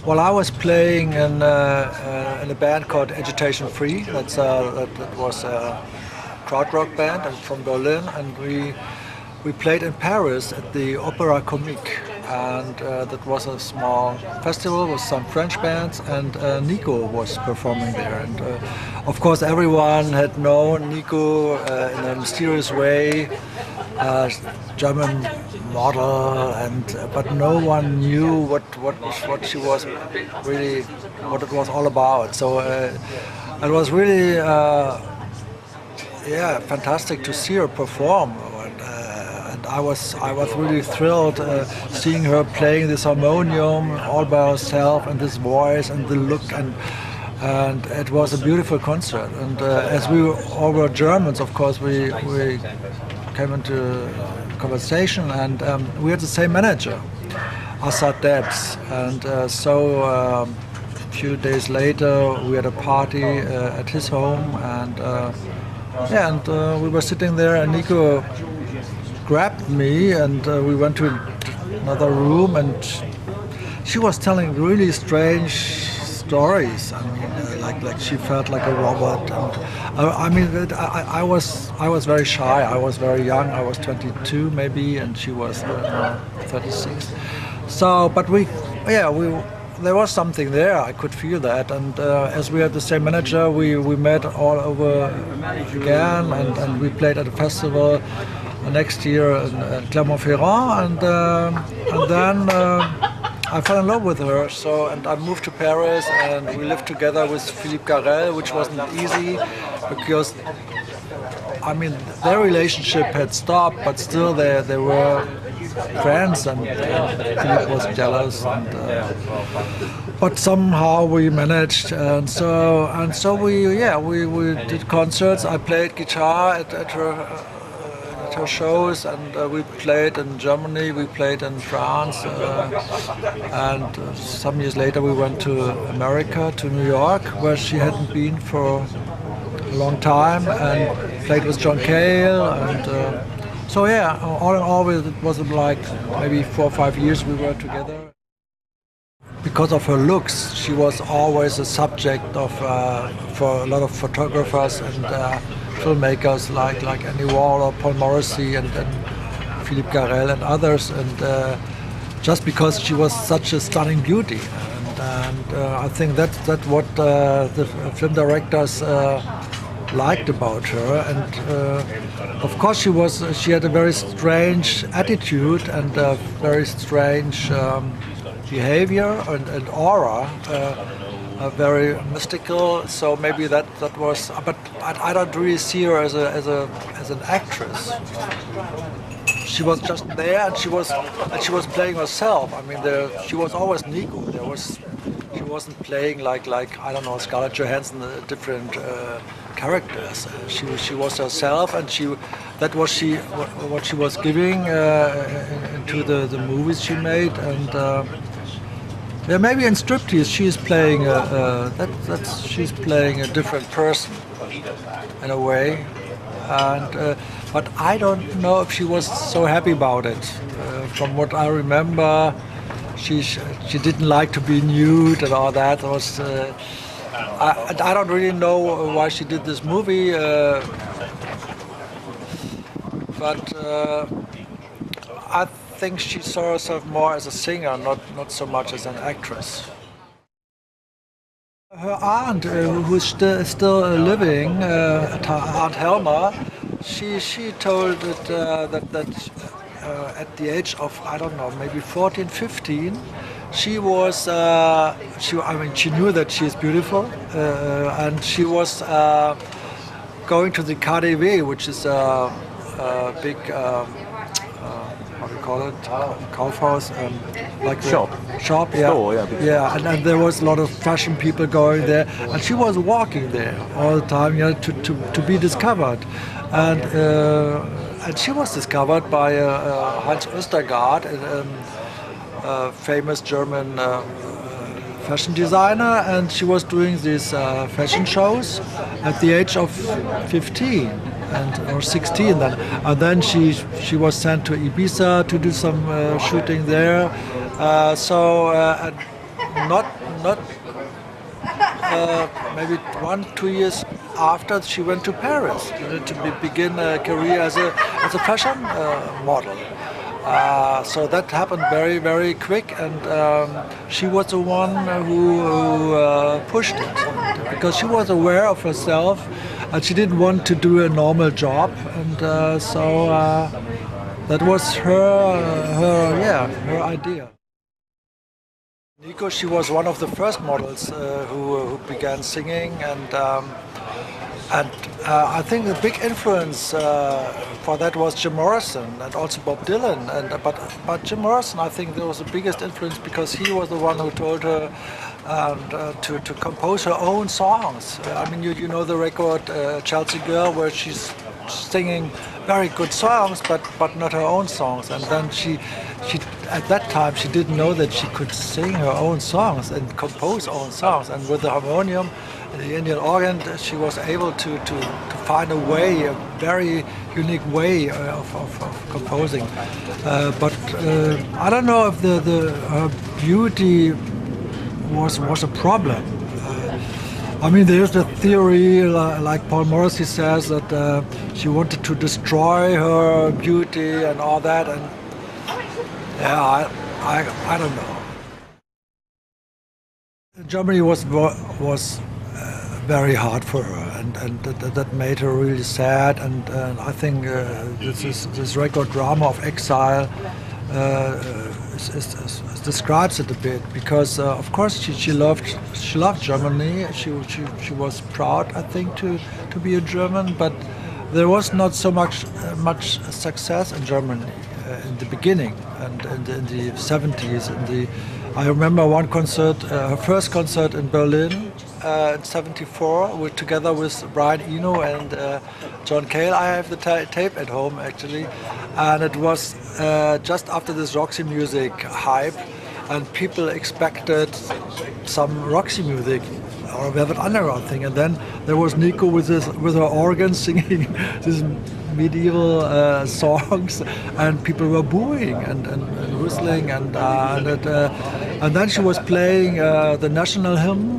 Well, I was playing in a band called Agitation Free. That was a krautrock band. I'm from Berlin, and we played in Paris at the Opéra Comique, and that was a small festival with some French bands, and Nico was performing there. And of course, everyone had known Nico in a mysterious way, German model, but no one knew what she was really, what it was all about. So it was really fantastic to see her perform. And I was really thrilled seeing her playing this harmonium all by herself, and this voice and the look, and it was a beautiful concert. And as we all were Germans, of course, we came into conversation, and we had the same manager, Assad Debs, and so a few days later we had a party at his home, and we were sitting there, and Nico grabbed me, and we went to another room, and she was telling really strange stories. I mean, like she felt like a robot, and I was very shy. I was very young. I was 22 maybe, and she was 36. So, but there was something there. I could feel that, and as we had the same manager, we met all over again, and we played at a festival next year in Clermont-Ferrand, and then I fell in love with her. So, and I moved to Paris, and we lived together with Philippe Garel, which wasn't easy because, I mean, their relationship had stopped, but still they were friends, and Philippe was jealous, but somehow we managed, and so we did concerts. I played guitar at her shows, and we played in Germany, we played in France, and some years later we went to America, to New York, where she hadn't been for a long time, and played with John Cale, and so yeah, all in all, it was like maybe 4 or 5 years we were together. Because of her looks, she was always a subject of for a lot of photographers and filmmakers like Andy Warhol or Paul Morrissey and Philippe Garel and others, and just because she was such a stunning beauty, and I think that's what the film directors liked about her, and of course she had a very strange attitude and a very strange behavior and aura, very mystical. So maybe that was, but I don't really see her as an actress. She was just there, and she was playing herself. I mean, she was always Nico. She wasn't playing like I don't know, Scarlett Johansson, different characters. She was herself, and that was what she was giving into the movies she made, and maybe in Strip-Tease she's playing she's playing a different person in a way, and but I don't know if she was so happy about it. From what I remember, she didn't like to be nude and all that. It was I don't really know why she did this movie, but I think she saw herself more as a singer, not so much as an actress. Her aunt, who's still living, Aunt Helma, she told that at the age of, I don't know, maybe 14, 15, she was, she knew that she is beautiful, and she was going to the KaDeWe, which is a big, how do you call it, Kaufhaus, like shop, yeah. Store, yeah, and there was a lot of fashion people going there, and she was walking there all the time, to be discovered, and she was discovered by Hans Oestergaard, a famous German fashion designer, and she was doing these fashion shows at the age of 15 or 16 then, and then she was sent to Ibiza to do some shooting there. not maybe 1-2 years after, she went to Paris to begin a career as a fashion model. So that happened very, very quick, and she was the one who pushed it, because she was aware of herself and she didn't want to do a normal job, and so that was her idea. Nico, she was one of the first models who began singing, and I think the big influence for that was Jim Morrison and also Bob Dylan. But Jim Morrison, I think, there was the biggest influence because he was the one who told her to compose her own songs. I mean, you know the record Chelsea Girl, where she's singing very good songs, but not her own songs. And then she at that time she didn't know that she could sing her own songs and compose own songs. And with the harmonium, the Indian organ, she was able to find a way, a very unique way of composing. But I don't know if her beauty was a problem. I mean, there's the theory, like Paul Morrissey says, that she wanted to destroy her beauty and all that, and yeah, I don't know. Germany was very hard for her, and that made her really sad. And I think this record Drama of Exile describes it a bit, because of course she loved Germany. She was proud, I think, to be a German, but there was not so much success in Germany in the beginning, and in the 70s. I remember one concert, her first concert in Berlin in '74, together with Brian Eno and John Cale. I have the tape at home, actually, and it was just after this Roxy Music hype, and people expected some Roxy Music or Velvet Underground thing, and then there was Nico with her organ singing these medieval songs, and people were booing and whistling, and then she was playing the national hymn,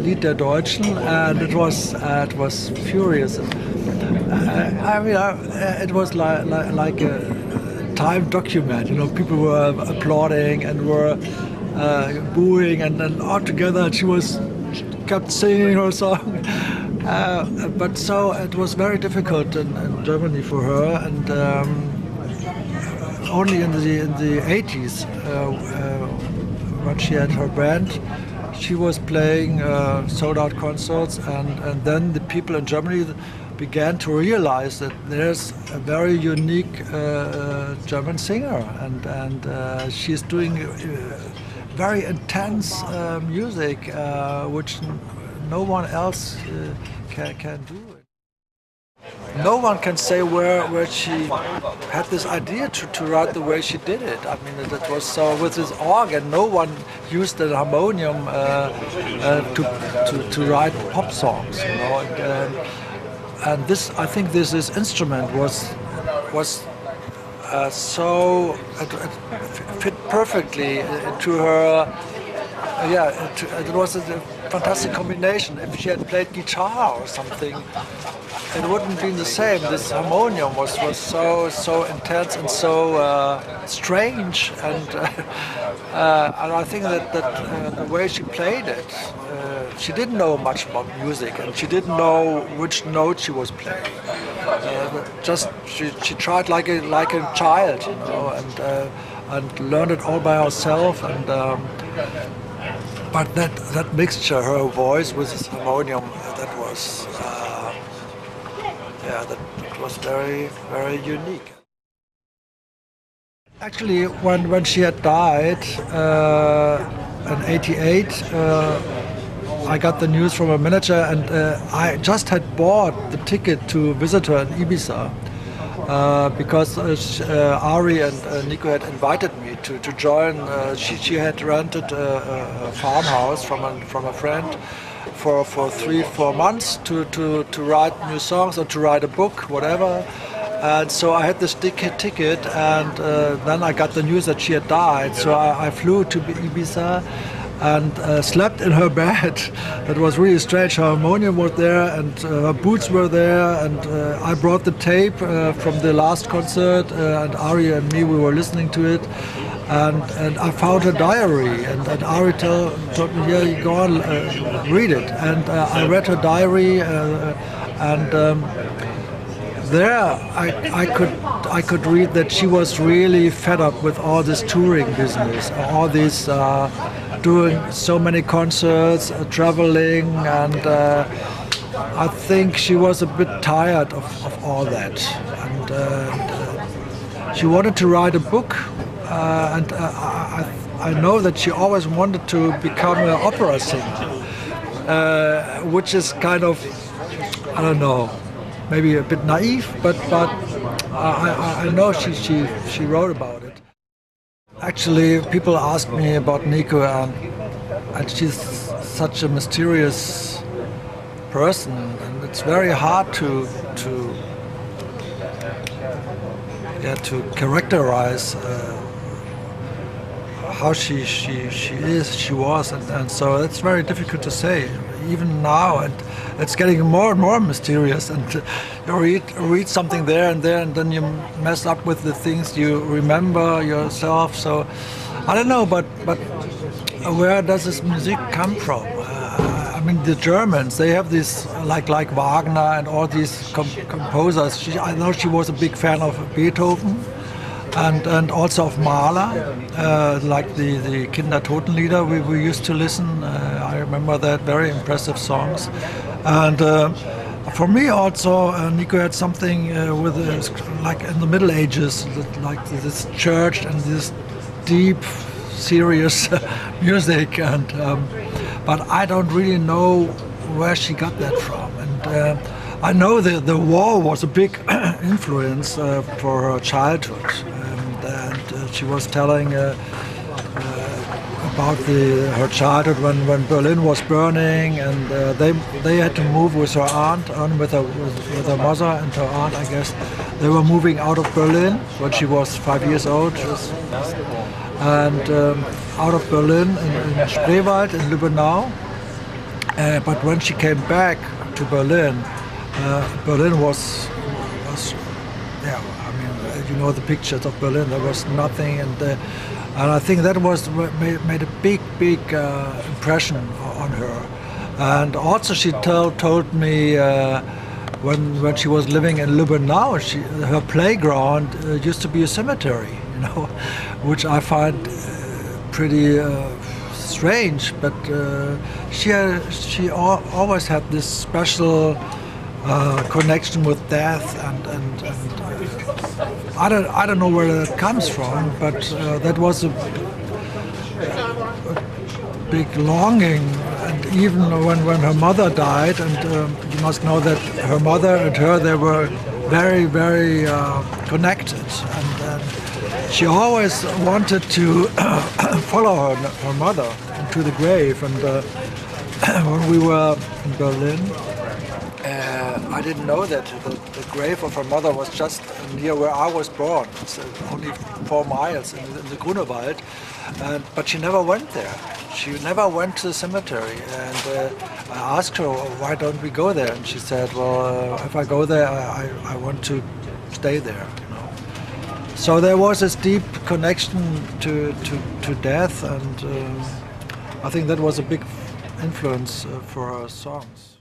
Lied der Deutschen, and it was furious. I mean, it was like a time document. You know, people were applauding and were booing, and then all together she kept singing her song. But so it was very difficult in Germany for her, and only in the 80s, when she had her band, she was playing sold-out concerts, and then the people in Germany began to realize that there's a very unique German singer, and she's doing very intense music, which no one else can do it. No one can say where she had this idea to write the way she did it. I mean, it was so with this organ. No one used the harmonium to write pop songs, you know. And this, I think, this instrument was so it fit perfectly into her. It was a fantastic combination. If she had played guitar or something, it wouldn't be the same. This harmonium was so intense and so strange, and I think that the way she played it, she didn't know much about music, and she didn't know which note she was playing. Just she tried like a child, you know, and learned it all by herself, and. But that mixture, her voice with this harmonium, that was very, very unique. Actually, when she had died in '88, I got the news from her manager, and I just had bought the ticket to visit her in Ibiza. Because Ari and Nico had invited me to join. She had rented a farmhouse from a friend for 3-4 months to write new songs or to write a book, whatever. And so I had this ticket, and then I got the news that she had died. So I flew to Ibiza, and slept in her bed. That was really strange. Her harmonium was there, and her boots were there, and I brought the tape from the last concert, and Ari and me, we were listening to it, and I found her diary, and Ari told me, yeah, you go on, read it, and I read her diary, and there I could read that she was really fed up with all this touring business, all this doing so many concerts, traveling, and I think she was a bit tired of all that, and she wanted to write a book, and I know that she always wanted to become an opera singer, which is kind of, I don't know, maybe a bit naive, but I know she wrote about it. Actually, people ask me about Nico, and she's such a mysterious person, and it's very hard to characterize how she was, and so it's very difficult to say, even now, and it's getting more and more mysterious, and you read something there, and then you mess up with the things you remember yourself. So I don't know, but where does this music come from? I mean, the Germans, they have this, like Wagner and all these composers. I know she was a big fan of Beethoven, and also of Mahler, like the Kindertotenlieder we used to listen. I remember that, very impressive songs. And for me also, Nico had something with like in the Middle Ages, like this church and this deep, serious music. And but I don't really know where she got that from. And I know the war was a big influence for her childhood. And she was telling about her childhood when Berlin was burning, and they had to move with her aunt, with her mother and her aunt, I guess. They were moving out of Berlin when she was 5 years old, and out of Berlin in Spreewald in Lübbenau. But when she came back to Berlin, Berlin was yeah. I mean, you know the pictures of Berlin. There was nothing, and I think that was made a big impression on her. And also she told me when she was living in Lübbenau, her playground used to be a cemetery, you know, which I find pretty strange. But she always had this special connection with death, and I don't know where that comes from, but that was a big longing. And even when her mother died, and you must know that her mother and her, they were very connected, and she always wanted to follow her mother into the grave. And when we were in Berlin, I didn't know that the grave of her mother was just near where I was born. It's only 4 miles in the Grunewald, but she never went there. She never went to the cemetery, and I asked her, why don't we go there? And she said, well, if I go there, I want to stay there. You know? So there was this deep connection to death, and I think that was a big influence for her songs.